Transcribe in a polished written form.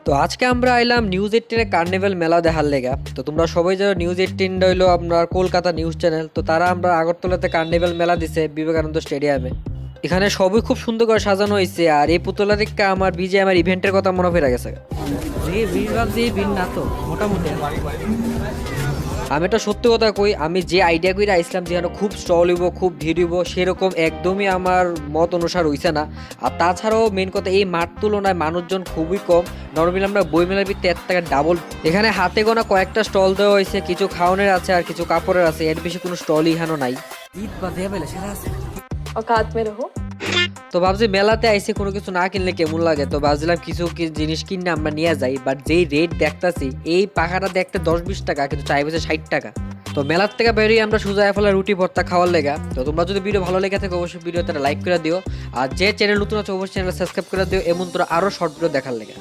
তো আজকে আমরা আইলাম নিউজ 18 কার্নিভেল মেলা দেখার লেগা। তো তোমরা সবাই জানো নিউজ 18 হইলো আপনার কলকাতা নিউজ চ্যানেল। তো তারা আমরা আগরতলাতে কার্নিভেল মেলা দিছে বিবেকানন্দ স্টেডিয়ামে। এখানে সবই খুব সুন্দর করে সাজানো হয়েছে, আর এই পুতলা দেখে আমার বিজে আমার ইভেন্টের কথা মনে পড়ে গেছে। যে ভিড় ভাবছি ভিড় না তো মোটামুটি। আমি একটা সত্যি কথা কই, আমি যে আইডিয়া করে আইসলাম যেন খুব স্টল হইব খুব ভিড় হইব সেরকম একদমই আমার মত অনুসার হইছে না। আর তাছাড়াও মেন কথা এই মাঠ তুলনায় মানুষজন খুবই কম। নর্মালি আমরা বই মেলার ভিত্তি 1 টাকা ডাবল। এখানে হাতে গোনা কয়েকটা স্টল দেওয়া হয়েছে, কিছু খাওয়ানোর আছে আর কিছু কাপড়ের আছে, এর বেশি কোনো স্টলই এখানে নাই। ঈদ বা দেয়া পেলে সেটা আছে। औकात में रहो। তো ভাবছি মেলাতে আইসে কোনো কিছু না কিনলে কেমন লাগে, তো ভাবছিলাম কিছু জিনিস কিনে আমরা নিয়ে যাই। বাট যেই রেট দেখতাছি এই পাখাটা দেখতে 10-20 টাকা, কিন্তু চাইবেছে 60 টাকা। তো মেলার থেকে বেরিয়ে আমরা সোজা ফেলা রুটি ভর্তা খাওয়ার লেগা। তো তোমরা যদি ভিডিও ভালো লেগে থাকে অবশ্যই ভিডিওতে লাইক করে দিও, আর যে চ্যানেল নতুন আছে অবশ্যই চ্যানেল সাবস্ক্রাইব করে দিও, এমন তোরা আরো শর্ট ভিডিও দেখার লেগা।